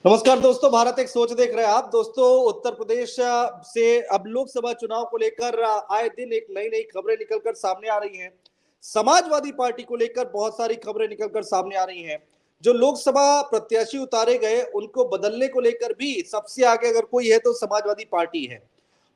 नमस्कार दोस्तों, भारत एक सोच देख रहे हैं आप दोस्तों। उत्तर प्रदेश से अब लोकसभा चुनाव को लेकर आए दिन एक नई नई खबरें निकलकर सामने आ रही हैं। समाजवादी पार्टी को लेकर बहुत सारी खबरें निकलकर सामने आ रही हैं। जो लोकसभा प्रत्याशी उतारे गए उनको बदलने को लेकर भी सबसे आगे अगर कोई है तो समाजवादी पार्टी है।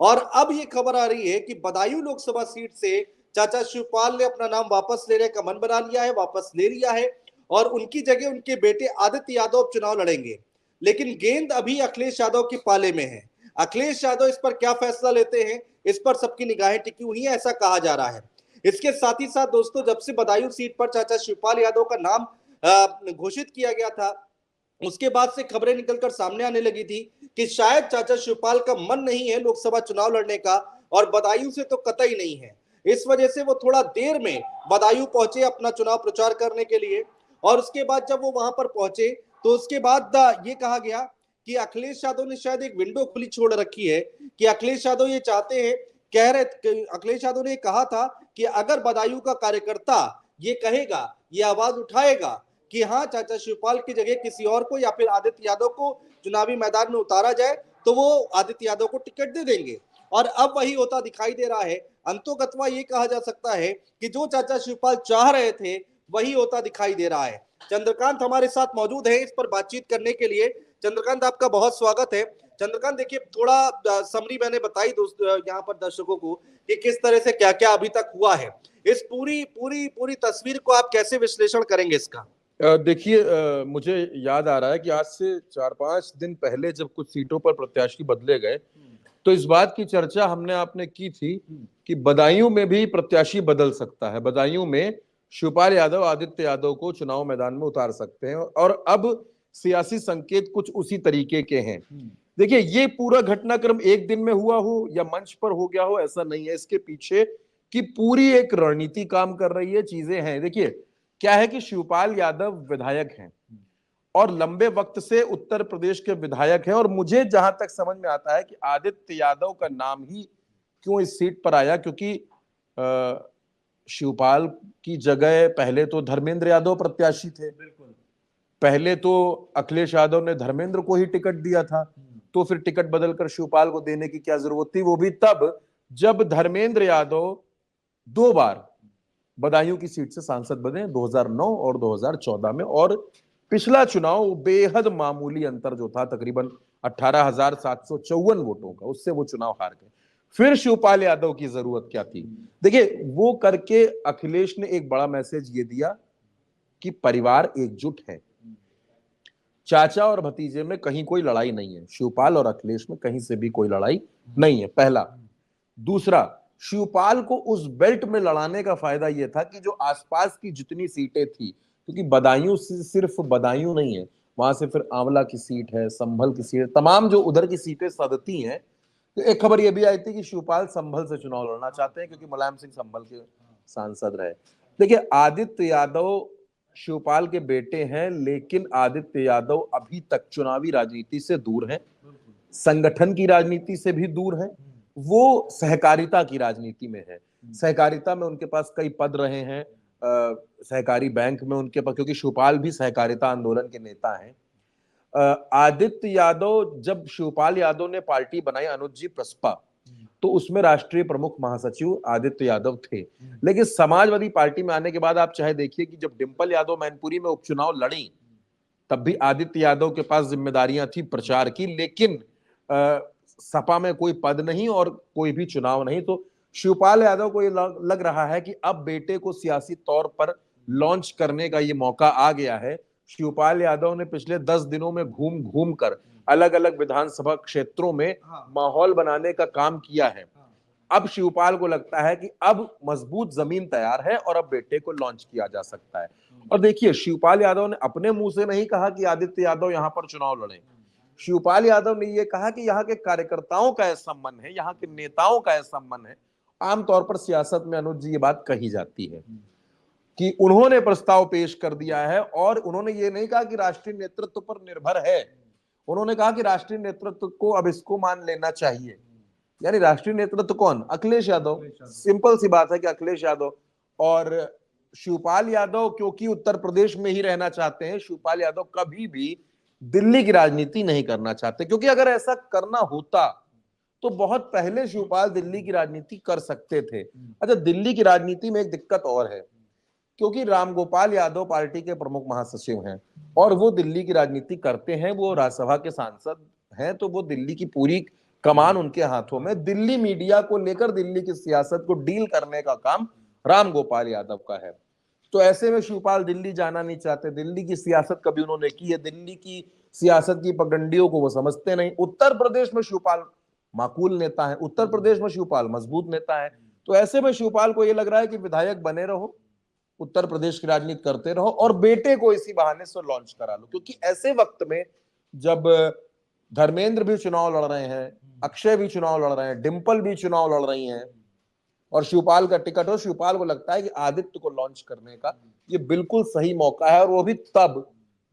और अब ये खबर आ रही है कि बदायूं लोकसभा सीट से चाचा शिवपाल ने अपना नाम वापस लेने का मन बना लिया है, वापस ले लिया है। और उनकी जगह उनके बेटे आदित्य यादव चुनाव लड़ेंगे। लेकिन गेंद अभी अखिलेश यादव के पाले में है। अखिलेश यादव इस पर क्या फैसला लेते हैं, इस पर सबकी निगाहें टिकी हुई हैं, ऐसा कहा जा रहा है। इसके साथ ही साथ दोस्तों, जब से बदायूं सीट पर चाचा शिवपाल यादव का नाम घोषित किया गया था, उसके बाद से खबरें निकलकर सामने आने लगी थी कि शायद चाचा शिवपाल का मन नहीं है लोकसभा चुनाव लड़ने का, और बदायूं से तो कतई नहीं है। इस वजह से वो थोड़ा देर में बदायूं पहुंचे अपना चुनाव प्रचार करने के लिए। और उसके बाद जब वो वहां पर पहुंचे तो उसके बाद ये कहा गया कि अखिलेश यादव ने शायद एक विंडो खुली छोड़ रखी है कि अखिलेश यादव ये चाहते हैं, अखिलेश यादव ने कहा था कि अगर बदायूं का कार्यकर्ता ये कहेगा, ये आवाज उठाएगा कि हाँ चाचा शिवपाल की जगह किसी और को या फिर आदित्य यादव को चुनावी मैदान में उतारा जाए, तो वो आदित्य यादव को टिकट दे देंगे। और अब वही होता दिखाई दे रहा है। अंतोगत्वा ये कहा जा सकता है कि जो चाचा शिवपाल चाह रहे थे वही होता दिखाई दे रहा है। चंद्रकांत हमारे साथ मौजूद है इस पर बातचीत करने के लिए। चंद्रकांत, आपका बहुत स्वागत है। चंद्रकांत, देखिए, थोड़ा समरी मैंने बताई दोस्त यहाँ पर दर्शकों को कि किस तरह से क्या क्या अभी तक हुआ है। इस पूरी पूरी पूरी तस्वीर को आप कैसे विश्लेषण करेंगे इसका? देखिए, मुझे याद आ रहा है कि आज से 4-5 दिन पहले जब कुछ सीटों पर प्रत्याशी बदले गए तो इस बात की चर्चा हमने आपने की थी कि बदायूं में भी प्रत्याशी बदल सकता है। बदायूं में शिवपाल यादव आदित्य यादव को चुनाव मैदान में उतार सकते हैं और अब सियासी संकेत कुछ उसी तरीके के हैं। देखिए, ये पूरा घटनाक्रम एक दिन में हुआ हो या मंच पर हो गया हो ऐसा नहीं है। इसके पीछे की पूरी एक रणनीति काम कर रही है, चीजें हैं। देखिए, क्या है कि शिवपाल यादव विधायक हैं और लंबे वक्त से उत्तर प्रदेश के विधायक हैं, और मुझे जहां तक समझ में आता है कि आदित्य यादव का नाम ही क्यों इस सीट पर आया, क्योंकि शिवपाल की जगह पहले तो धर्मेंद्र यादव प्रत्याशी थे। पहले तो अखिलेश यादव ने धर्मेंद्र को ही टिकट दिया था, तो फिर टिकट बदलकर शिवपाल को देने की क्या जरूरत थी, वो भी तब जब धर्मेंद्र यादव 2 बार बदायूं की सीट से सांसद बने, 2009 और 2014 में। और पिछला चुनाव बेहद मामूली अंतर जो था, तकरीबन 18,754 वोटों का, उससे वो चुनाव हार गए। फिर शिवपाल यादव की जरूरत क्या थी? देखिए, वो करके अखिलेश ने एक बड़ा मैसेज ये दिया कि परिवार एकजुट है, चाचा और भतीजे में कहीं कोई लड़ाई नहीं है, शिवपाल और अखिलेश में कहीं से भी कोई लड़ाई नहीं है, पहला। दूसरा, शिवपाल को उस बेल्ट में लड़ाने का फायदा यह था कि जो आसपास की जितनी सीटें थी, क्योंकि बदायूं सिर्फ बदायूं नहीं है, वहां से फिर आंवला की सीट है, संभल की सीट, तमाम जो उधर की सीटें सदती हैं। तो एक खबर यह भी आई थी कि शिवपाल संभल से चुनाव लड़ना चाहते हैं क्योंकि मुलायम सिंह संभल के सांसद रहे। देखिए, आदित्य यादव शिवपाल के बेटे हैं, लेकिन आदित्य यादव अभी तक चुनावी राजनीति से दूर हैं, संगठन की राजनीति से भी दूर है। वो सहकारिता की राजनीति में है। सहकारिता में उनके पास कई पद रहे हैं, सहकारी बैंक में उनके पास, क्योंकि शिवपाल भी सहकारिता आंदोलन के नेता हैं। आदित्य यादव, जब शिवपाल यादव ने पार्टी बनाई अनुज जी प्रसपा, तो उसमें राष्ट्रीय प्रमुख महासचिव आदित्य यादव थे। लेकिन समाजवादी पार्टी में आने के बाद आप चाहे देखिए कि जब डिंपल यादव मैनपुरी में उपचुनाव लड़ी, तब भी आदित्य यादव के पास जिम्मेदारियां थी प्रचार की, लेकिन सपा में कोई पद नहीं और कोई भी चुनाव नहीं। तो शिवपाल यादव को ये लग रहा है कि अब बेटे को सियासी तौर पर लॉन्च करने का ये मौका आ गया है। शिवपाल यादव ने पिछले 10 दिनों में घूम घूम कर अलग अलग विधानसभा क्षेत्रों में माहौल बनाने का काम किया है। अब शिवपाल को लगता है कि अब मजबूत जमीन तैयार है और अब बेटे को लॉन्च किया जा सकता है। और देखिए, शिवपाल यादव ने अपने मुंह से नहीं कहा कि आदित्य यादव यहां पर चुनाव लड़े। शिवपाल यादव ने यह कहा कि यहाँ के कार्यकर्ताओं का ऐसा मन है, यहाँ के नेताओं का ऐसा मन है। आमतौर पर सियासत में अनुज जी ये बात कही जाती है कि उन्होंने प्रस्ताव पेश कर दिया है, और उन्होंने ये नहीं कहा कि राष्ट्रीय नेतृत्व पर निर्भर है, उन्होंने कहा कि राष्ट्रीय नेतृत्व को अब इसको मान लेना चाहिए। यानी राष्ट्रीय नेतृत्व कौन? अखिलेश यादव। सिंपल सी बात है कि अखिलेश यादव। और शिवपाल यादव क्योंकि उत्तर प्रदेश में ही रहना चाहते हैं, शिवपाल यादव कभी भी दिल्ली की राजनीति नहीं करना चाहते, क्योंकि अगर ऐसा करना होता तो बहुत पहले शिवपाल दिल्ली की राजनीति कर सकते थे। अच्छा, दिल्ली की राजनीति में एक दिक्कत और है, क्योंकि रामगोपाल यादव पार्टी के प्रमुख महासचिव हैं और वो दिल्ली की राजनीति करते हैं, वो राज्यसभा के सांसद हैं, तो वो दिल्ली की पूरी कमान उनके हाथों में। दिल्ली मीडिया को लेकर दिल्ली की सियासत को डील करने का काम रामगोपाल यादव का है। तो ऐसे में शिवपाल दिल्ली जाना नहीं चाहते। दिल्ली की सियासत कभी उन्होंने की है, दिल्ली की सियासत की पगडंडियों को वो समझते नहीं। उत्तर प्रदेश में शिवपाल माकूल नेता है, उत्तर प्रदेश में शिवपाल मजबूत नेता है। तो ऐसे में शिवपाल को ये लग रहा है कि विधायक बने रहो, उत्तर प्रदेश की राजनीति करते रहो और बेटे को इसी बहाने से लॉन्च करा लो, क्योंकि ऐसे वक्त में जब धर्मेंद्र भी चुनाव लड़ रहे हैं, अक्षय भी चुनाव लड़ रहे हैं, डिंपल भी चुनाव लड़ रही हैं और शिवपाल का टिकट हो, शिवपाल को लगता है कि आदित्य को लॉन्च करने का ये बिल्कुल सही मौका है। और वो भी तब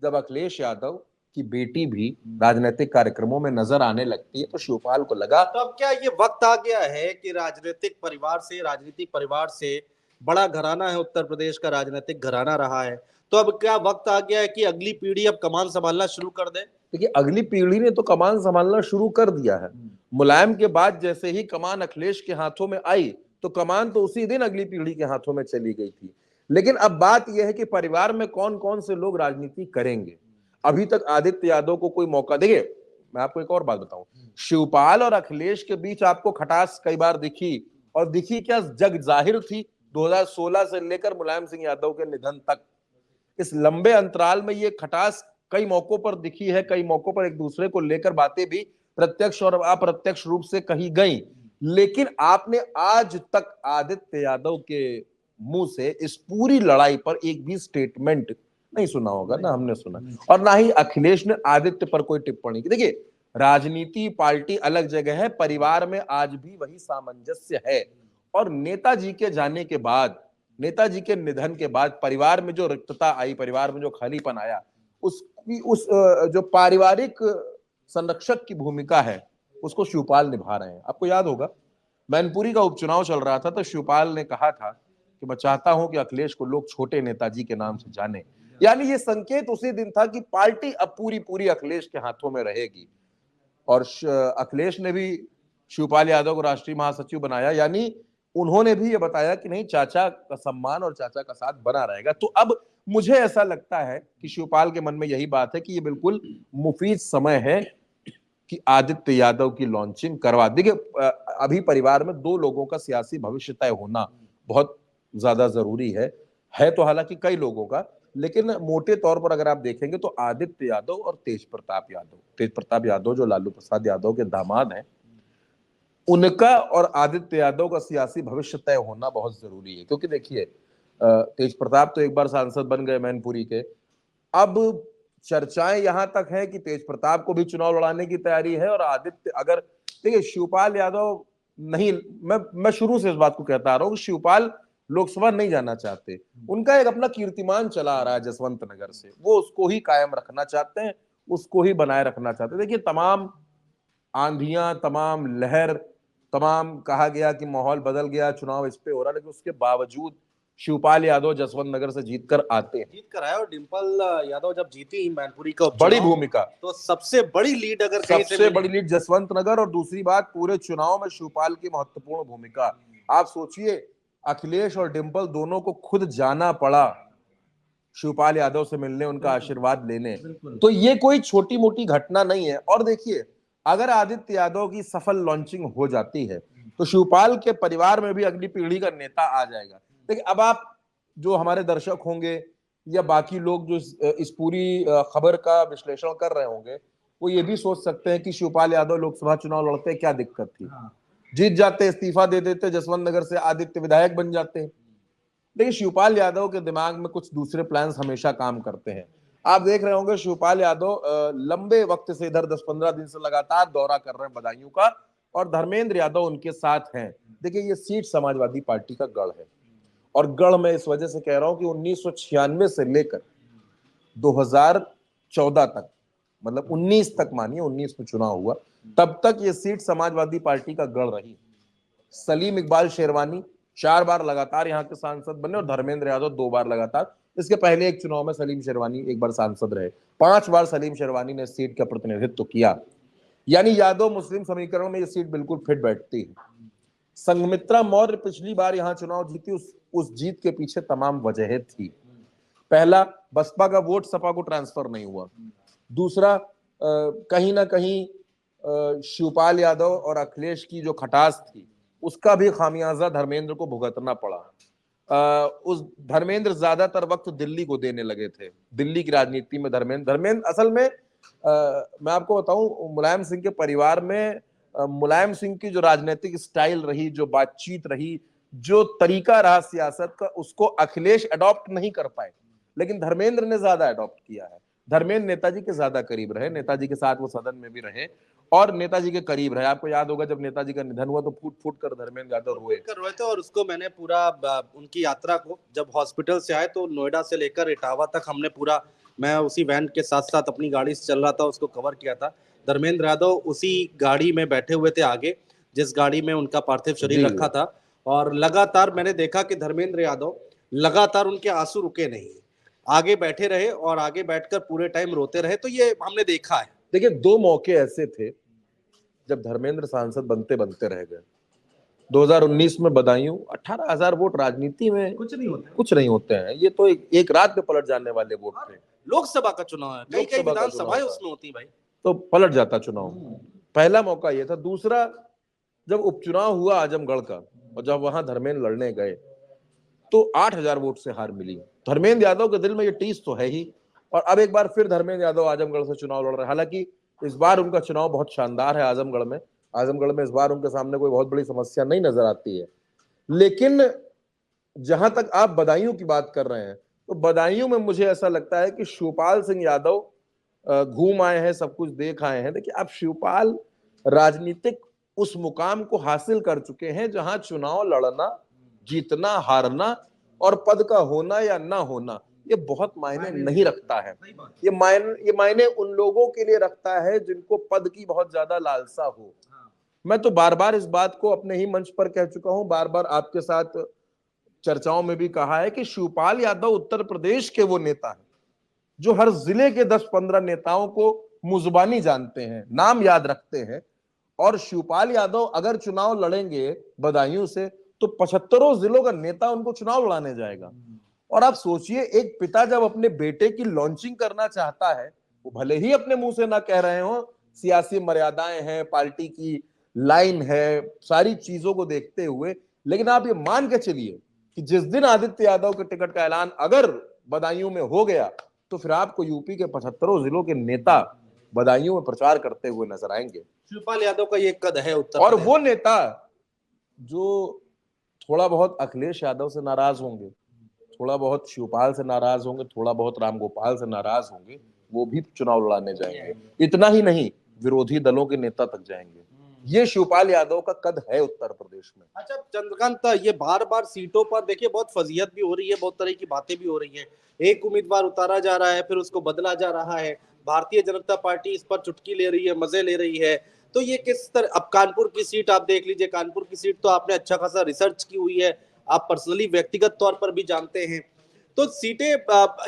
जब अखिलेश यादव की बेटी भी राजनीतिक कार्यक्रमों में नजर आने लगती है, तो शिवपाल को लगा। तो अब क्या ये वक्त आ गया है कि राजनीतिक परिवार से बड़ा घराना है, उत्तर प्रदेश का राजनीतिक घराना रहा है, तो अब क्या वक्त आ गया है कि अगली पीढ़ी अब कमान संभालना शुरू कर दे? देखिए, अगली पीढ़ी ने तो कमान संभालना शुरू कर दिया है। मुलायम के बाद जैसे ही कमान अखिलेश के हाथों में आई, तो कमान तो उसी दिन अगली पीढ़ी के हाथों में चली गई थी। लेकिन अब बात यह है कि परिवार में कौन कौन से लोग राजनीति करेंगे। अभी तक आदित्य यादव को कोई मौका, देखिए मैं आपको एक और बात बताऊं, शिवपाल और अखिलेश के बीच आपको खटास कई बार दिखी, और दिखी क्या, जग जाहिर थी 2016 से लेकर मुलायम सिंह यादव के निधन तक। इस लंबे अंतराल में ये खटास कई मौकों पर दिखी है, कई मौकों पर एक दूसरे को लेकर बातें भी प्रत्यक्ष और अप्रत्यक्ष रूप से कही गई। लेकिन आपने आज तक आदित्य यादव के मुंह से इस पूरी लड़ाई पर एक भी स्टेटमेंट नहीं सुना होगा, ना हमने सुना, और ना ही अखिलेश ने आदित्य पर कोई टिप्पणी की। देखिए, राजनीति पार्टी अलग जगह है, परिवार में आज भी वही सामंजस्य है। और नेताजी के जाने के बाद, नेताजी के निधन के बाद परिवार में जो रिक्तता आई, परिवार में जो खालीपन आया, उसकी जो पारिवारिक संरक्षक की भूमिका है उसको शिवपाल निभा रहे हैं। आपको याद होगा, मैनपुरी का उपचुनाव चल रहा था तो शिवपाल ने कहा था कि मैं चाहता हूं कि अखिलेश को लोग छोटे नेताजी के नाम से जाने। यानी ये संकेत उसी दिन था कि पार्टी अब पूरी पूरी अखिलेश के हाथों में रहेगी। और अखिलेश ने भी शिवपाल यादव को राष्ट्रीय महासचिव बनाया, यानी उन्होंने भी ये बताया कि नहीं, चाचा का सम्मान और चाचा का साथ बना रहेगा। तो अब मुझे ऐसा लगता है कि शिवपाल के मन में यही बात है कि ये बिल्कुल मुफीद समय है कि आदित्य यादव की लॉन्चिंग करवा। देखिए, अभी परिवार में दो लोगों का सियासी भविष्य तय होना बहुत ज्यादा जरूरी है तो हालांकि कई लोगों का, लेकिन मोटे तौर पर अगर आप देखेंगे तो आदित्य यादव और तेज प्रताप यादव जो लालू प्रसाद यादव के दामाद हैं, उनका और आदित्य यादव का सियासी भविष्य तय होना बहुत जरूरी है। क्योंकि देखिए, तेज प्रताप तो एक बार सांसद बन गए मैनपुरी के, अब चर्चाएं यहां तक है कि तेज प्रताप को भी चुनाव लड़ाने की तैयारी है। और आदित्य, अगर देखिए शिवपाल यादव नहीं, मैं शुरू से इस बात को कहता आ रहा हूं कि शिवपाल लोकसभा नहीं जाना चाहते। उनका एक अपना कीर्तिमान चला आ रहा है जसवंत नगर से, वो उसको ही कायम रखना चाहते हैं, उसको ही बनाए रखना चाहते हैं। देखिए, तमाम आंधियां, तमाम लहर, तमाम कहा गया कि माहौल बदल गया, चुनाव इस पे हो रहा, लेकिन उसके बावजूद शिवपाल यादव जसवंत नगर से जीत कर आते हैं। जीत कर आए, और डिंपल यादव जब जीती मैनपुरी का बड़ी भूमिका, तो सबसे बड़ी लीड, अगर सबसे बड़ी लीड जसवंत नगर। और दूसरी बात, पूरे चुनाव में शिवपाल की महत्वपूर्ण भूमिका। आप सोचिए, अखिलेश और डिंपल दोनों को खुद जाना पड़ा शिवपाल यादव से मिलने, उनका आशीर्वाद लेने। तो ये कोई छोटी मोटी घटना नहीं है। और देखिए, अगर आदित्य यादव की सफल लॉन्चिंग हो जाती है तो शिवपाल के परिवार में भी अगली पीढ़ी का नेता आ जाएगा। देखिए, अब आप जो हमारे दर्शक होंगे या बाकी लोग जो इस पूरी खबर का विश्लेषण कर रहे होंगे, वो ये भी सोच सकते हैं कि शिवपाल यादव लोकसभा चुनाव लड़ते, क्या दिक्कत थी, जीत जाते, इस्तीफा दे देते, जसवंत नगर से आदित्य विधायक बन जाते। लेकिन शिवपाल यादव के दिमाग में कुछ दूसरे प्लान्स हमेशा काम करते हैं। आप देख रहे होंगे शिवपाल यादव लंबे वक्त से इधर 10-15 दिन से लगातार दौरा कर रहे हैं बदायूं का, और धर्मेंद्र यादव उनके साथ हैं। देखिए, ये सीट समाजवादी पार्टी का गढ़ है, और गढ़ में इस वजह से कह रहा हूं कि 1996 से लेकर 2014 तक, मतलब 19 तक, मानिए 19 में चुनाव हुआ, तब तक ये सीट समाजवादी पार्टी का गढ़ रही। सलीम इकबाल शेरवानी 4 बार लगातार यहाँ के सांसद बने और धर्मेंद्र यादव 2 बार लगातार। इसके पहले एक चुनाव में सलीम शेरवानी एक बार सांसद रहे, 5 बार सलीम शेरवानी ने सीट का प्रतिनिधित्व किया। यानी यादव मुस्लिम समीकरण में ये सीट बिल्कुल फिट बैठती है। संघमित्रा मौर्य पिछली बार यहां चुनाव जीती, उस जीत के पीछे तमाम वजहें थी। पहला, बसपा का वोट सपा को ट्रांसफर नहीं हुआ। दूसरा, कहीं ना कहीं शिवपाल यादव और अखिलेश की जो खटास थी उसका भी खामियाजा धर्मेंद्र को भुगतना पड़ा। उस धर्मेंद्र ज्यादातर वक्त दिल्ली को देने लगे थे, दिल्ली की राजनीति में धर्मेंद्र असल में मैं आपको बताऊं, मुलायम सिंह के परिवार में मुलायम सिंह की जो राजनीतिक स्टाइल रही, जो बातचीत रही, जो तरीका रहा सियासत का, उसको अखिलेश अडॉप्ट नहीं कर पाए, लेकिन धर्मेंद्र ने ज्यादा अडॉप्ट किया है। धर्मेंद्र नेताजी के ज्यादा करीब रहे, नेताजी के साथ वो सदन में भी रहे और नेताजी के करीब रहे। आपको याद होगा जब नेताजी का निधन हुआ तो फूट फूट कर धर्मेंद्र यादव रोए थे, और उसको मैंने पूरा उनकी यात्रा को जब हॉस्पिटल से आए तो नोएडा से लेकर इटावा तक हमने पूरा, मैं उसी वैन के साथ साथ अपनी गाड़ी से चल रहा था, उसको कवर किया था। धर्मेंद्र यादव उसी गाड़ी में बैठे हुए थे आगे, जिस गाड़ी में उनका पार्थिव शरीर रखा था, और लगातार मैंने देखा कि धर्मेंद्र यादव लगातार उनके आंसू रुके नहीं, आगे बैठे रहे और आगे बैठकर पूरे टाइम रोते रहे। तो ये हमने देखा है। देखिए, 2 मौके ऐसे थे जब धर्मेंद्र सांसद बनते बनते रह गए। 2019 में बदायूं, 18,000 वोट राजनीति में कुछ नहीं होते हैं। ये तो एक रात में पलट जाने वाले वोट थे। लोकसभा का चुनाव है, कई विधानसभाएं उसमें होती भाई, तो पलट जाता चुनाव। पहला मौका ये था। दूसरा, जब उपचुनाव हुआ आजमगढ़ का और जब वहां धर्मेंद्र लड़ने गए तो 8,000 वोट से हार मिली। धर्मेंद्र यादव के दिल में ये टीस तो है ही, और अब एक बार फिर धर्मेंद्र यादव आजमगढ़ से चुनाव लड़ रहे हैं। हालांकि इस बार उनका चुनाव बहुत शानदार है। आजमगढ़ में इस बार उनके सामने कोई बहुत बड़ी समस्या नहीं नजर आती है। लेकिन जहां तक आप बदायूं की बात कर रहे हैं, तो बदायूं में मुझे ऐसा लगता है कि शिवपाल सिंह यादव घूम आए हैं, सब कुछ देख आए हैं। देखिए, अब शिवपाल राजनीतिक उस मुकाम को हासिल कर चुके हैं जहां चुनाव लड़ना, जीतना, हारना और पद का होना या ना होना ये बहुत मायने नहीं रखता है। ये मायने उन लोगों के लिए रखता है जिनको पद की बहुत ज्यादा लालसा हो। मैं तो बार बार इस बात को अपने ही मंच पर कह चुका हूं, बार बार आपके साथ चर्चाओं में भी कहा है कि शिवपाल यादव उत्तर प्रदेश के वो नेता हैं जो हर जिले के 10-15 नेताओं को मुजुबानी जानते हैं, नाम याद रखते हैं। और शिवपाल यादव अगर चुनाव लड़ेंगे बदायूं से तो 75 जिलों का नेता उनको चुनाव लड़ाने जाएगा। और आप सोचिए, एक पिता जब अपने बेटे की लॉन्चिंग करना चाहता है, वो भले ही अपने मुंह से ना कह रहे हो, सियासी मर्यादाएं हैं, पार्टी की लाइन है, सारी चीजों को देखते हुए, लेकिन आप ये मान के चलिए कि जिस दिन आदित्य यादव के टिकट का ऐलान अगर बदायूं में हो गया तो फिर आपको यूपी के 75 जिलों के नेता बदायूं में प्रचार करते हुए नजर आएंगे। शिवपाल यादव का ये कद है उत्तर और वो नेता जो थोड़ा बहुत अखिलेश यादव से नाराज होंगे, थोड़ा बहुत शिवपाल से नाराज होंगे, थोड़ा बहुत रामगोपाल से नाराज होंगे, वो भी चुनाव लड़ाने जाएंगे। इतना ही नहीं, विरोधी दलों के नेता तक जाएंगे। ये शिवपाल यादव का कद है उत्तर प्रदेश में। अच्छा चंद्रकांत, ये बार बार सीटों पर देखिए बहुत फजीहत भी हो रही है, बहुत तरह की बातें भी हो रही हैं। एक उम्मीदवार उतारा जा रहा है, फिर उसको बदला जा रहा है। भारतीय जनता पार्टी इस पर चुटकी ले रही है, मजे ले रही है। तो ये किस तरह, अब कानपुर की सीट आप देख लीजिए, कानपुर की सीट तो आपने अच्छा खासा रिसर्च की हुई है, आप पर्सनली व्यक्तिगत तौर पर भी जानते हैं। तो सीटें,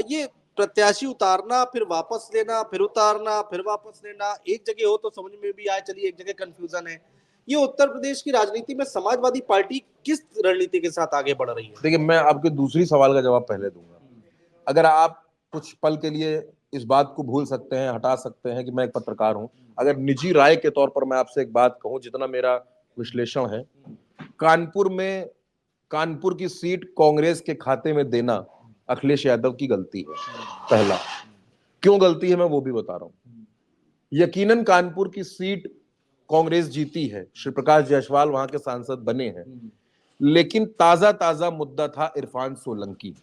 ये प्रत्याशी उतारना, फिर वापस लेना, फिर उतारना, फिर वापस लेना, एक जगह हो तो समझ में भी आए, चलिए एक जगह कंफ्यूजन है। ये उत्तर प्रदेश की राजनीति में समाजवादी पार्टी किस रणनीति के साथ आगे बढ़ रही है? देखिए, मैं आपके दूसरी सवाल का जवाब पहले दूंगा। अगर आप कुछ पल के लिए इस बात को भूल सकते हैं, हटा सकते हैं कि मैं एक पत्रकार हूं, अगर निजी राय के तौर पर मैं आपसे एक बात कहूं, जितना मेरा विश्लेषण है, कानपुर की सीट कांग्रेस के खाते में देना अखिलेश यादव की गलती है। पहला, क्यों गलती है मैं वो भी बता रहा हूं। यकीनन कानपुर की सीट कांग्रेस जीती है, श्री प्रकाश जायसवाल वहां के सांसद बने हैं, लेकिन ताजा मुद्दा था इरफान सोलंकी।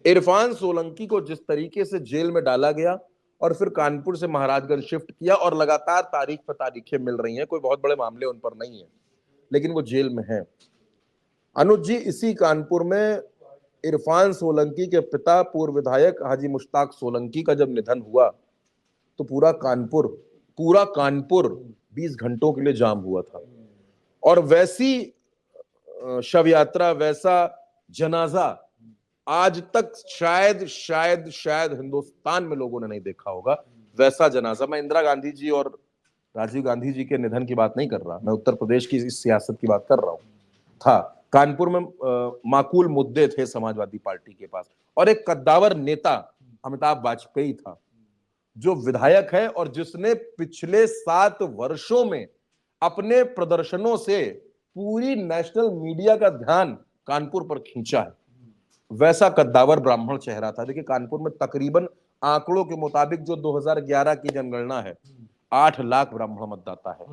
इरफान सोलंकी को जिस तरीके से जेल में डाला गया और फिर कानपुर से महाराजगंज शिफ्ट किया, और लगातार तारीख पर तारीखें मिल रही हैं, कोई बहुत बड़े मामले उन पर नहीं है, लेकिन वो जेल में है। अनुज जी, इसी कानपुर में इरफान सोलंकी के पिता पूर्व विधायक हाजी मुश्ताक सोलंकी का जब निधन हुआ तो पूरा कानपुर 20 घंटों के लिए जाम हुआ था। और वैसी शव यात्रा, वैसा जनाजा आज तक शायद शायद शायद हिंदुस्तान में लोगों ने नहीं देखा होगा वैसा जनाजा। मैं इंदिरा गांधी जी और राजीव गांधी जी के निधन की बात नहीं कर रहा, मैं उत्तर प्रदेश की इस सियासत की बात कर रहा हूं। था कानपुर में माकूल मुद्दे थे समाजवादी पार्टी के पास, और एक कद्दावर नेता अमिताभ वाजपेयी था जो विधायक है और जिसने पिछले 7 वर्षों में अपने प्रदर्शनों से पूरी नेशनल मीडिया का ध्यान कानपुर पर खींचा है। वैसा कद्दावर ब्राह्मण चेहरा था। देखिए कानपुर में तकरीबन आंकड़ों के मुताबिक जो 2011 की जनगणना है 8 लाख ब्राह्मण मतदाता है।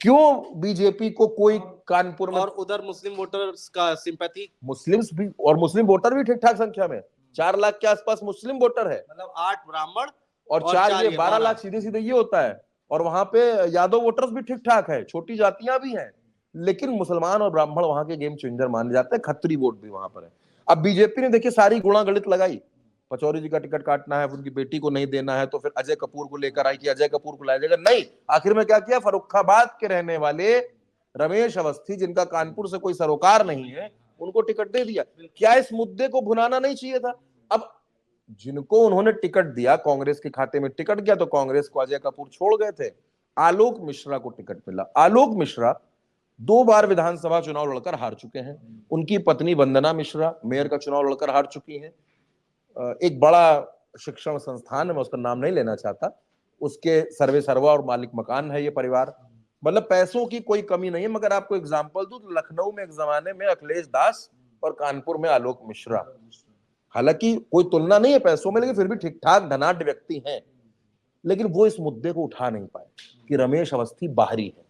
क्यों बीजेपी को कोई कानपुर में, और उधर मुस्लिम वोटर्स का सिंपैथी, मुस्लिम्स भी और मुस्लिम वोटर भी ठीक ठाक संख्या में 4 लाख के आसपास मुस्लिम वोटर है, मतलब 8 ब्राह्मण और 4 ये 12 लाख सीधे सीधे ये होता है। और वहां पे यादव वोटर्स भी ठीक ठाक है, छोटी जातियां भी हैं, लेकिन मुसलमान और ब्राह्मण वहां के गेम चेंजर माने जाते हैं। खत्री वोट भी वहां पर है। अब बीजेपी ने देखिए सारी गुणा गणित लगाई, पचौरी जी का टिकट काटना है, उनकी बेटी को नहीं देना है, तो फिर अजय कपूर को लेकर आई कि अजय कपूर को लाया जाएगा, नहीं। आखिर में क्या किया, फर्रुखाबाद के रहने वाले रमेश अवस्थी जिनका कानपुर से कोई सरोकार नहीं है उनको टिकट दे दिया। क्या इस मुद्दे को भुनाना नहीं चाहिए था? अब जिनको उन्होंने टिकट दिया, कांग्रेस के खाते में टिकट गया तो कांग्रेस को अजय कपूर छोड़ गए थे, आलोक मिश्रा को टिकट मिला। आलोक मिश्रा 2 बार विधानसभा चुनाव लड़कर हार चुके हैं। उनकी पत्नी वंदना मिश्रा मेयर का चुनाव लड़कर हार चुकी हैं। एक बड़ा शिक्षण संस्थान है, मैं उसका नाम नहीं लेना चाहता, उसके सर्वे सर्वा और मालिक मकान है ये परिवार। मतलब पैसों की कोई कमी नहीं है। मगर आपको एग्जांपल दूं तो लखनऊ में एक जमाने में अखिलेश दास और कानपुर में आलोक मिश्रा, हालांकि कोई तुलना नहीं है पैसों में, लेकिन फिर भी ठीक ठाक धनाढ्य व्यक्ति हैं, लेकिन वो इस मुद्दे को उठा नहीं पाए कि रमेश अवस्थी बाहरी है।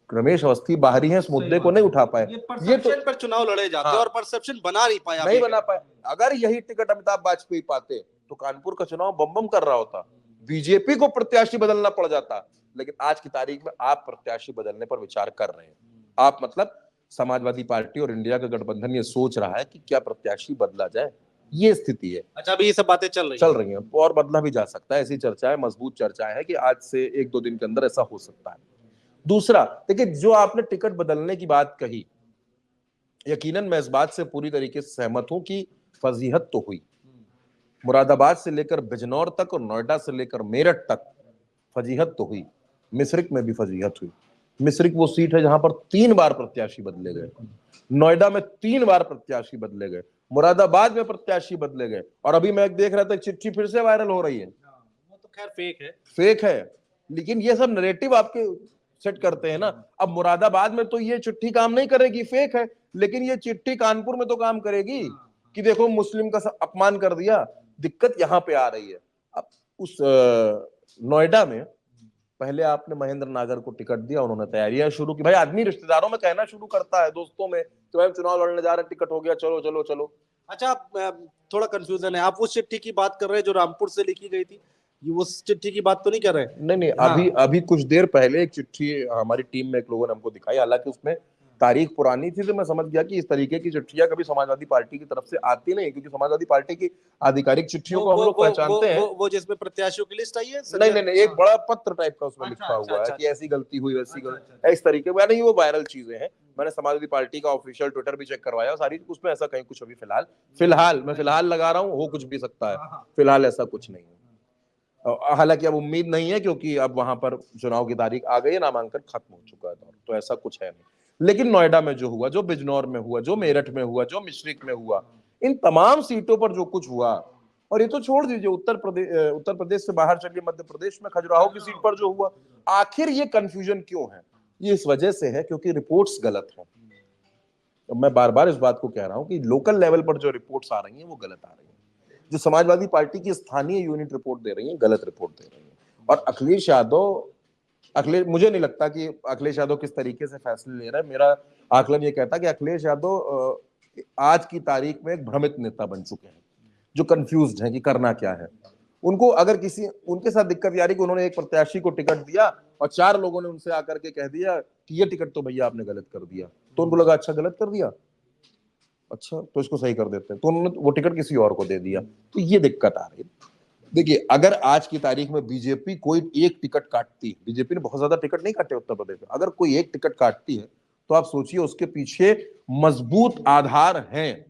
रमेश अवस्थी बाहरी है, इस मुद्दे को नहीं उठा पाए। ये तो पर चुनाव लड़े जाते हैं और परसेप्शन बना नहीं पाया, नहीं बना पाए। अगर यही टिकट अमिताभ वाजपेयी पाते तो कानपुर का चुनाव बम बम कर रहा होता, बीजेपी को प्रत्याशी बदलना पड़ जाता। लेकिन आज की तारीख में आप प्रत्याशी बदलने पर विचार कर रहे हैं। आप मतलब समाजवादी पार्टी और इंडिया का गठबंधन ये सोच रहा है कि क्या प्रत्याशी बदला जाए, ये स्थिति है। अच्छा, अभी ये सब बातें चल रही हैं और बदला भी जा सकता है। ऐसी चर्चाएं, मजबूत चर्चाएं है कि आज से 1-2 दिन के अंदर ऐसा हो सकता है। दूसरा, देखिए जो आपने टिकट बदलने की बात कही, यकीनन मैं इस बात से पूरी तरीके से सहमत हूं कि फजीहत तो हुई। मुरादाबाद से लेकर बिजनौर तक और नोएडा से लेकर मेरठ तक फजीहत तो हुई। मिश्रिक में भी फजीहत हुई। मिश्रिक वो सीट है जहां पर 3 बार प्रत्याशी बदले गए, नोएडा में 3 बार प्रत्याशी बदले गए, मुरादाबाद में प्रत्याशी बदले गए, और अभी मैं देख रहा था चिट्ठी फिर से वायरल हो रही है। वो तो खैर फेक है, लेकिन ये सब नैरेटिव आपके सेट करते हैं ना। अब मुरादाबाद में तो ये चिट्ठी काम नहीं करेगी, फेक है, लेकिन ये चिट्ठी कानपुर में तो काम करेगी कि देखो मुस्लिम का अपमान कर दिया। दिक्कत यहां पे आ रही है। अब उस नोएडा में पहले आपने महेंद्र नागर को टिकट दिया, उन्होंने तैयारियां शुरू की। भाई आदमी रिश्तेदारों में कहना शुरू करता है, दोस्तों में, तो हम चुनाव लड़ने जा रहे हैं, टिकट हो गया, चलो चलो चलो। अच्छा, थोड़ा कंफ्यूजन है, आप उस चिट्ठी की बात कर रहे हैं जो रामपुर से लिखी गई थी, ये उस चिट्ठी की बात तो नहीं कर रहे? नहीं, अभी कुछ देर पहले एक चिट्ठी हमारी टीम में एक लोगों ने हमको दिखाई, हालांकि उसमें तारीख पुरानी थी, तो मैं समझ गया कि इस तरीके की चिट्ठियां कभी समाजवादी पार्टी की तरफ से आती नहीं, क्योंकि समाजवादी पार्टी की आधिकारिक चिट्ठियों को हम लोग पहचानते हैं। वो जिसमें प्रत्याशियों की लिस्ट आई है? नहीं, एक बड़ा पत्र टाइप का उसमें लिखा हुआ है कि ऐसी गलती हुई, वैसी गलती, इस तरीके का नहीं। वो वायरल चीजें हैं। मैंने समाजवादी पार्टी का ऑफिशियल ट्विटर भी चेक करवाया, सारी उसमें ऐसा कहीं कुछ अभी फिलहाल लगा रहा हूँ, हो कुछ भी सकता है, फिलहाल ऐसा कुछ नहीं है। हालांकि अब उम्मीद नहीं है, क्योंकि अब वहां पर चुनाव की तारीख आ गई है, नामांकन खत्म हो चुका है, तो ऐसा कुछ है नहीं। लेकिन नोएडा में जो हुआ, जो बिजनौर में हुआ, जो मेरठ में हुआ, जो मिश्रिक में हुआ, इन तमाम सीटों पर जो कुछ हुआ, और ये तो छोड़ दीजिए उत्तर प्रदेश से बाहर चलिए, मध्य प्रदेश में खजुराहो की सीट पर जो हुआ, आखिर ये कंफ्यूजन क्यों है? ये इस वजह से है क्योंकि रिपोर्ट्स गलत हैं। मैं बार बार इस बात को कह रहा हूं कि लोकल लेवल पर जो रिपोर्ट्स आ रही हैं वो गलत आ रही हैं। जो समाजवादी पार्टी की स्थानीय यूनिट रिपोर्ट दे रही है, गलत रिपोर्ट दे रही है। और मुझे नहीं लगता कि अखिलेश यादव किस तरीके से फैसले ले रहा है। मेरा आकलन ये कहता है कि अखिलेश यादव आज की तारीख में एक भ्रमित नेता बन चुके हैं, जो कंफ्यूज्ड हैं कि करना क्या है। उनको अगर उनके साथ दिक्कत आ रही कि उन्होंने एक प्रत्याशी को टिकट दिया और 4 लोगों ने उनसे आकर के कह दिया कि ये टिकट तो भैया आपने गलत कर दिया, तो उनको लगा अच्छा गलत कर दिया, अच्छा तो इसको सही कर देते हैं, तो उन्होंने वो टिकट किसी और को दे दिया। तो ये दिक्कत आ रही है। देखिए अगर आज की तारीख में बीजेपी कोई एक टिकट काटती है, बीजेपी ने बहुत ज्यादा टिकट नहीं काटे उत्तर प्रदेश में, अगर कोई एक टिकट काटती है तो आप सोचिए उसके पीछे मजबूत आधार हैं।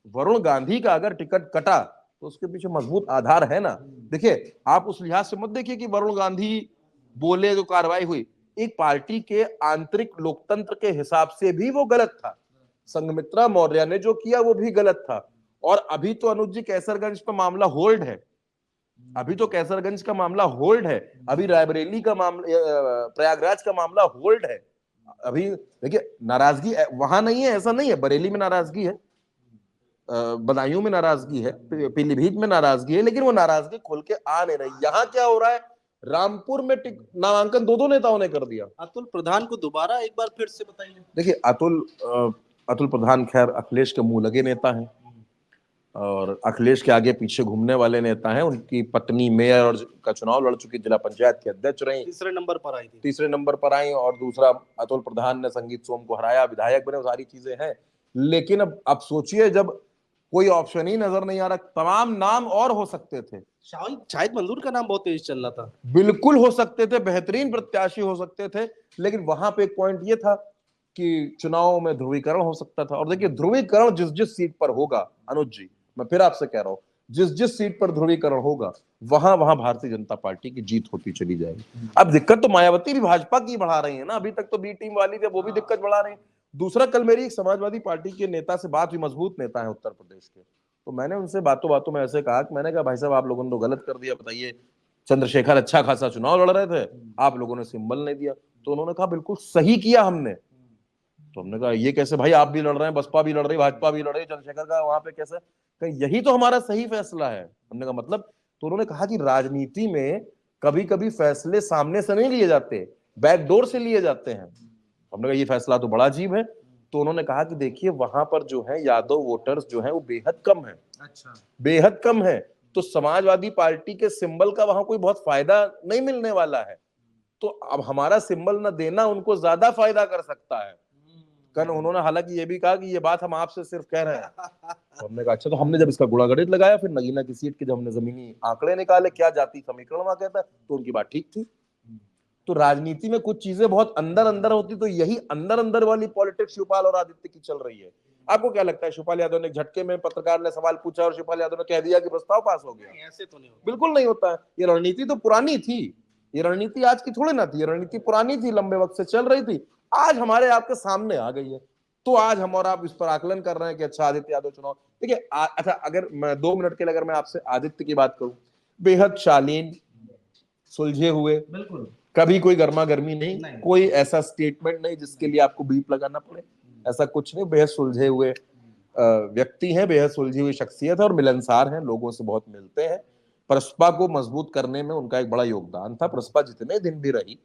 वरुण गांधी का अगर टिकट कटा तो उसके पीछे मजबूत आधार है ना। देखिए, आप उस लिहाज से मत देखिए कि वरुण गांधी बोले तो कार्रवाई हुई। एक पार्टी के आंतरिक लोकतंत्र के हिसाब से भी वो गलत था। संघमित्रा मौर्य ने जो किया वो भी गलत था। और अभी तो अनुज जी कैसरगंज पर मामला होल्ड है, अभी तो कैसरगंज का मामला होल्ड है, अभी रायबरेली का मामला, प्रयागराज का मामला होल्ड है। अभी देखिए, नाराजगी वहां नहीं है, ऐसा नहीं है। बरेली में नाराजगी है, बदायूं में नाराजगी है, पीलीभीत में नाराजगी है, लेकिन वो नाराजगी खुल के आ नहीं रही। यहाँ क्या हो रहा है, रामपुर में नामांकन दो नेताओं ने कर दिया। अतुल प्रधान को दोबारा एक बार फिर से बताइए। देखिए, अतुल प्रधान खैर अखिलेश के मुंह लगे नेता हैं और अखिलेश के आगे पीछे घूमने वाले नेता हैं। उनकी पत्नी मेयर और का चुनाव लड़ चुकी, जिला पंचायत की अध्यक्ष रही, तीसरे नंबर पर आई थी। तीसरे नंबर पर आई। और दूसरा, अतुल प्रधान ने संगीत सोम को हराया, विधायक बने, सारी चीजें हैं। लेकिन अब सोचिए, जब कोई ऑप्शन ही नजर नहीं आ रहा, तमाम नाम और हो सकते थे। शाहिद मंजूर का नाम बहुत तेज चल रहा था, बिल्कुल हो सकते थे, बेहतरीन प्रत्याशी हो सकते थे। लेकिन वहां पे एक पॉइंट ये था कि चुनाव में ध्रुवीकरण हो सकता था। और देखिए, ध्रुवीकरण जिस जिस सीट पर होगा, अनुज जी मैं फिर आपसे कह रहा हूं, जिस जिस सीट पर ध्रुवीकरण होगा वहां वहां भारतीय जनता पार्टी की जीत होती चली जाएगी। अब दिक्कत तो मायावती भी भाजपा की बढ़ा रही है ना, अभी तक तो बी टीम वाली थे, वो भी दिक्कत बढ़ा रही है। दूसरा, कल मेरी एक समाजवादी पार्टी के नेता से बात हुई, मजबूत नेता है उत्तर प्रदेश के, तो मैंने उनसे बातों बातों में ऐसे कहा कि मैंने कहा भाई साहब, आप लोगों ने तो गलत कर दिया, बताइए चंद्रशेखर अच्छा खासा चुनाव लड़ रहे थे, आप लोगों ने सिंबल नहीं दिया। तो उन्होंने कहा बिल्कुल सही किया हमने। तो हमने कहा ये कैसे भाई, आप भी लड़ रहे हैं, बसपा भी लड़ रही, भाजपा भी लड़ रही, चंद्रशेखर का वहां पे कैसे? कहा यही तो हमारा सही फैसला है। हमने कहा मतलब? तो उन्होंने कहा कि राजनीति में कभी कभी फैसले सामने से नहीं लिए जाते, बैकडोर से लिए जाते हैं। हमने कहा ये फैसला तो बड़ा अजीब है। तो उन्होंने कहा कि देखिए, वहां पर जो है यादव वोटर्स जो है वो बेहद कम है। अच्छा, बेहद कम है। तो समाजवादी पार्टी के सिंबल का वहां कोई बहुत फायदा नहीं मिलने वाला है। तो अब हमारा सिंबल न देना उनको ज्यादा फायदा कर सकता है। कल उन्होंने हालांकि ये भी कहा कि ये बात हम आपसे सिर्फ कह रहे हैं। तो हमने कहा अच्छा। तो हमने जब इसका गुणागणित लगाया, फिर नगीना की सीट के जब हमने जमीनी आंकड़े निकाले, क्या जाति समीकरण वहां कहता है, तो उनकी बात ठीक थी। तो राजनीति में कुछ चीजें बहुत अंदर अंदर होती, तो यही अंदर अंदर वाली पॉलिटिक्स शिवपाल और आदित्य की चल रही है। आपको क्या लगता है, शिवपाल यादव ने झटके में, पत्रकार ने सवाल पूछा और शिवपाल यादव ने कह दिया कि प्रस्ताव पास हो गया? ऐसे तो नहीं होता, बिल्कुल नहीं होता है। ये रणनीति तो पुरानी थी, ये रणनीति आज की थोड़ी ना थी, ये रणनीति पुरानी थी, लंबे वक्त से चल रही थी, आज हमारे आपके सामने आ गई है। तो आज हम और आप इस पर आकलन कर रहे हैं कि अच्छा आदित्य यादव चुनाव। देखिए अच्छा, अगर मैं 2 मिनट के लिए अगर मैं आपसे आदित्य की बात करूं, बेहद शालीन, सुलझे हुए, बिल्कुल कभी कोई गर्मा गर्मी नहीं, कोई ऐसा स्टेटमेंट नहीं जिसके लिए आपको बीप लगाना पड़े, ऐसा कुछ नहीं। बेहद सुलझे हुए व्यक्ति हैं, बेहद सुलझी हुई शख्सियत है और मिलनसार हैं, लोगों से बहुत मिलते हैं। प्रसपा को मजबूत करने में उनका एक बड़ा योगदान था। प्रसपा जितने दिन भी रही,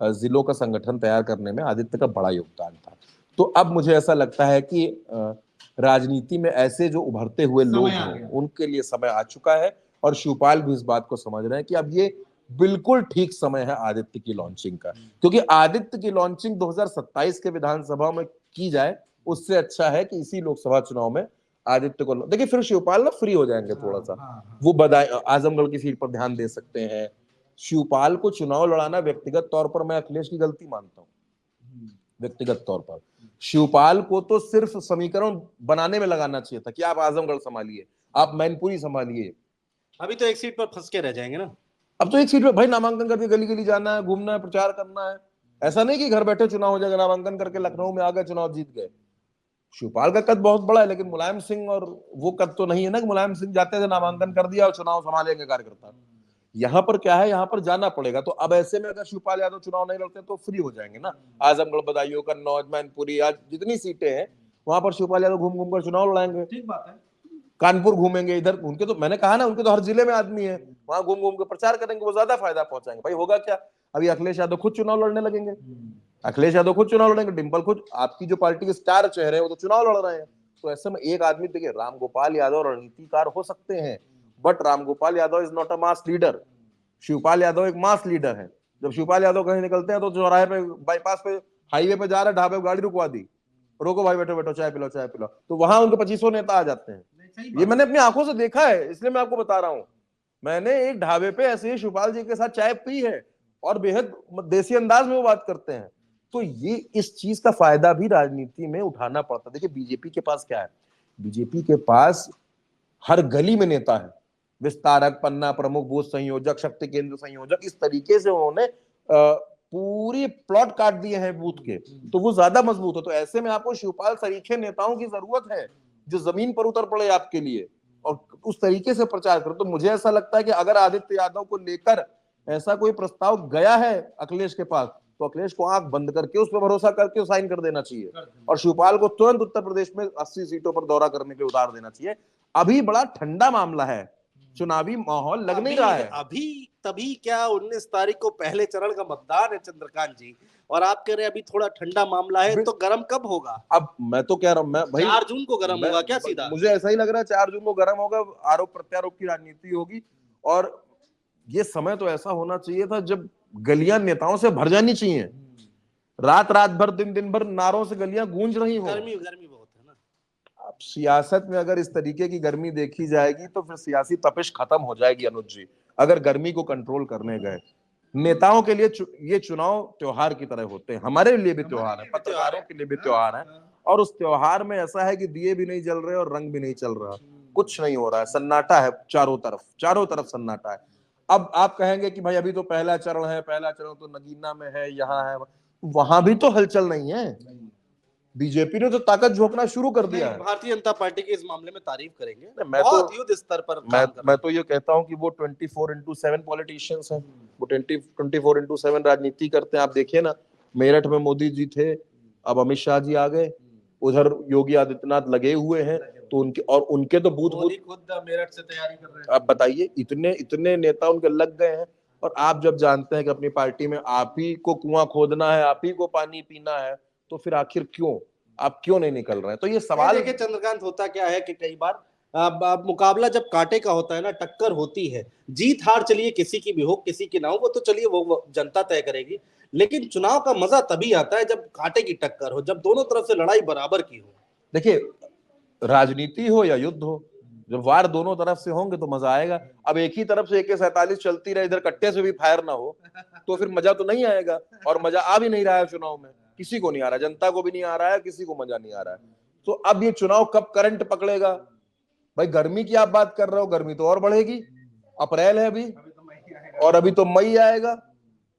जिलों का संगठन तैयार करने में आदित्य का बड़ा योगदान था। तो अब मुझे ऐसा लगता है कि राजनीति में ऐसे जो उभरते हुए लोग हैं उनके लिए समय आ चुका है। और शिवपाल भी इस बात को समझ रहे हैं कि अब ये बिल्कुल ठीक समय है आदित्य की लॉन्चिंग का, क्योंकि आदित्य की लॉन्चिंग 2027 के विधानसभा में की जाए, उससे अच्छा है कि इसी लोकसभा चुनाव में आदित्य को देखिए, फिर शिवपाल ना फ्री हो जाएंगे थोड़ा सा, वो आजमगढ़ की सीट पर ध्यान दे सकते हैं। शिवपाल को चुनाव लड़ाना व्यक्तिगत तौर पर मैं अखिलेश की गलती मानता हूँ। व्यक्तिगत तौर पर शिवपाल को तो सिर्फ समीकरण बनाने में लगाना चाहिए था कि आप आजमगढ़ संभालिए, आप मैनपुरी संभालिए। अभी तो एक सीट पर फंस के रह जाएंगे ना। अब तो एक सीट पे भाई नामांकन करके गली गली जाना है, घूमना है, प्रचार करना है। ऐसा नहीं कि घर बैठे चुनाव हो जाएगा, नामांकन करके लखनऊ में आ गए, चुनाव जीत गए। शिवपाल का कद बहुत बड़ा है, लेकिन मुलायम सिंह और वो कद तो नहीं है ना कि मुलायम सिंह जाते थे, नामांकन कर दिया और चुनाव संभालेंगे कार्यकर्ता। यहाँ पर क्या है, यहाँ पर जाना पड़ेगा। तो अब ऐसे में अगर शिवपाल यादव चुनाव नहीं लड़ते तो फ्री हो जाएंगे ना। आजमगढ़, बदायूं, कन्नौज, मैनपुरी, आज जितनी सीटें हैं वहां पर शिवपाल यादव घूम घूम कर चुनाव लड़ाएंगे। ठीक बात है। कानपुर घूमेंगे, इधर उनके तो मैंने कहा ना, उनके तो हर जिले में आदमी है, वहां घूम घूम के प्रचार करेंगे, वो ज्यादा फायदा पहुंचाएंगे। भाई होगा क्या, अभी अखिलेश यादव खुद चुनाव लड़ने लगेंगे, अखिलेश यादव खुद चुनाव लड़ेंगे, डिंपल खुद, आपकी जो पार्टी के स्टार चेहरे हैं वो तो चुनाव लड़ रहे हैं। तो ऐसे में एक आदमी, देखिए रामगोपाल यादव रणनीतिकार हो सकते हैं, but Ramgopal Yadav is not a mass leader. Shivpal Yadav एक मास लीडर है। जब शिवपाल यादव कहीं निकलते हैं तो चौराहे पे, बाईपास पे, हाईवे पे जा रहे, ढाबे पे गाड़ी रुकवा दी, रोको भाई, बैठो बैठो, चाय पिलो, चाय पिलो, तो वहां उनके 2500 नेता आ जाते हैं। ये मैंने अपनी आंखों से देखा है, इसलिए मैं आपको बता रहा हूं। मैंने एक ढाबे पे ऐसे ही शिवपाल जी के साथ चाय पी है और बेहद देसी अंदाज में वो बात करते हैं। तो ये इस चीज का फायदा भी राजनीति में उठाना पड़ता है। देखिए बीजेपी के पास क्या है, बीजेपी के पास हर गली में नेता है, विस्तारक, पन्ना प्रमुख, बूथ संयोजक, शक्ति केंद्र संयोजक, इस तरीके से उन्होंने पूरी प्लॉट काट दिए हैं बूथ के, तो वो ज्यादा मजबूत है। तो ऐसे में आपको शिवपाल सरीखे नेताओं की जरूरत है जो जमीन पर उतर पड़े आपके लिए और उस तरीके से प्रचार करो। तो मुझे ऐसा लगता है कि अगर आदित्य यादव को लेकर ऐसा कोई प्रस्ताव गया है अखिलेश के पास, तो अखिलेश को आंख बंद करके उस पर भरोसा करके साइन कर देना चाहिए और शिवपाल को तुरंत उत्तर प्रदेश में 80 सीटों पर दौरा करने के लिए उतार देना चाहिए। अभी बड़ा ठंडा मामला है, चुनावी माहौल लग नहीं रहा है अभी। तभी क्या 19 तारीख को पहले चरण का मतदान है चंद्रकांत जी, और आप कह रहे हैं अभी थोड़ा ठंडा मामला है, तो गर्म कब होगा? अब मैं तो कह रहा हूं, मैं भाई 4 जून को गर्म होगा क्या सीधा? मुझे ऐसा ही लग रहा है 4 जून को गर्म होगा, आरोप प्रत्यारोप की राजनीति होगी। और ये समय तो ऐसा होना चाहिए था जब गलियां नेताओं से भर जानी चाहिए, रात रात भर दिन दिन भर नारों से गलियां गूंज रही हो। गर्मी बहुत है ना। अब सियासत में अगर इस तरीके की गर्मी देखी जाएगी तो फिर सियासी तपिश खत्म हो जाएगी अनुज जी, अगर गर्मी को कंट्रोल करने गए। नेताओं के लिए ये चुनाव त्योहार की तरह होते हैं, हमारे लिए भी त्योहार है, पत्रकारों के लिए भी त्योहार है। और उस त्योहार में ऐसा है कि दिए भी नहीं जल रहे और रंग भी नहीं चल रहा, कुछ नहीं हो रहा है, सन्नाटा है चारों तरफ सन्नाटा है। अब आप कहेंगे कि भाई अभी तो पहला चरण है, पहला चरण तो नगीना में है, यहाँ है, वहां भी तो हलचल नहीं है। बीजेपी ने तो ताकत झोंकना शुरू कर दिया है। भारतीय जनता पार्टी की इस मामले में तारीफ करेंगे, बहुत युद्ध स्तर पर मैं तो ये कहता हूं कि वो 24/7 पॉलिटिशियंस हैं, वो 24/7 राजनीति करते हैं। आप देखिए ना, मेरठ में मोदी जी थे, अब अमित शाह जी आ गए, उधर योगी आदित्यनाथ लगे हुए हैं, तो उनके तो बूथ खुद मेरठ से तैयारी कर रहे हैं। आप बताइए, इतने नेता उनके लग गए हैं। और आप जब जानते हैं कि अपनी पार्टी में आप ही को कुआं खोदना है, आप ही को पानी पीना है, तो फिर आखिर आप क्यों नहीं निकल रहे हैं? तो ये सवाल देखिए चंद्रकांत, होता क्या है कि कई बार मुकाबला जब कांटे का होता है ना, टक्कर होती है, जीत हार चलिए किसी की भी हो किसी की ना हो, वो तो चलिए वो जनता तय करेगी। लेकिन चुनाव का मजा तभी आता है जब कांटे की टक्कर हो, जब दोनों तरफ से लड़ाई बराबर की हो। देखिए राजनीति हो या युद्ध हो, जब वार दोनों तरफ से होंगे तो मजा आएगा। अब एक ही तरफ से AK-47 चलती रहे, इधर कट्टे से भी फायर ना हो, तो फिर मजा तो नहीं आएगा। और मजा आ भी नहीं रहा है चुनाव में, किसी को नहीं आ रहा, जनता को भी नहीं आ रहा है, किसी को मजा नहीं आ रहा है। तो अब ये चुनाव कब करंट पकड़ेगा? भाई गर्मी की आप बात कर रहे हो, गर्मी तो और बढ़ेगी, अप्रैल है अभी, और अभी तो मई आएगा,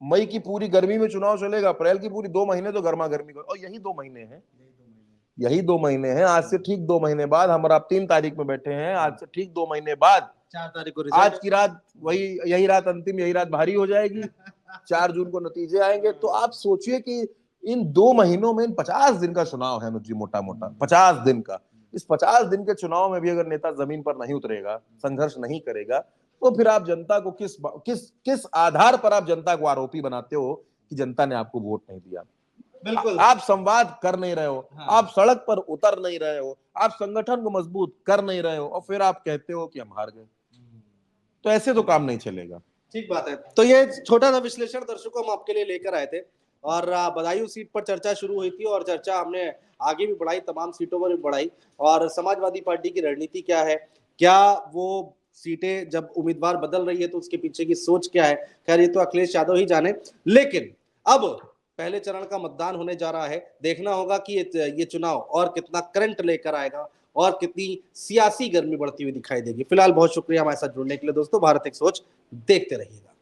मई की पूरी गर्मी में चुनाव चलेगा, अप्रैल की पूरी 2 महीने तो गर्मा गर्मी को, और यही 2 महीने हैं, आज से ठीक 2 महीने बाद, हम और आप 3 तारीख में बैठे हैं, आज से ठीक 2 महीने बाद 4 तारीख को आज की रात, यही रात अंतिम, यही रात भारी हो जाएगी, 4 जून को नतीजे आएंगे। तो आप सोचिए कि इन 2 महीनों में, इन 50 दिन का चुनाव है जी, मोटा मोटा 50 दिन का, इस 50 दिन के चुनाव में भी अगर नेता जमीन पर नहीं उतरेगा, संघर्ष नहीं करेगा, तो फिर आप जनता को किस आधार पर आप जनता को आरोपी बनाते हो कि जनता ने आपको वोट नहीं दिया? बिल्कुल, आप संवाद कर नहीं रहे हो, आप सड़क पर उतर नहीं रहे हो, आप संगठन को मजबूत कर नहीं रहे हो, और फिर आप कहते हो कि हम हार गए। तो ऐसे तो काम नहीं चलेगा। ठीक बात है। तो ये छोटा सा विश्लेषण दर्शकों हम आपके लिए लेकर आए थे, और बदायूं सीट पर चर्चा शुरू हुई थी, और चर्चा हमने आगे भी बढ़ाई, तमाम सीटों पर भी बढ़ाई। और समाजवादी पार्टी की रणनीति क्या है, क्या वो सीटें जब उम्मीदवार बदल रही है तो उसके पीछे की सोच क्या है, खैर ये तो अखिलेश यादव ही जाने। लेकिन अब पहले चरण का मतदान होने जा रहा है, देखना होगा कि ये चुनाव और कितना करंट लेकर आएगा और कितनी सियासी गर्मी बढ़ती हुई दिखाई देगी। फिलहाल बहुत शुक्रिया हमारे साथ जुड़ने के लिए दोस्तों। भारत एक सोच देखते रहिएगा।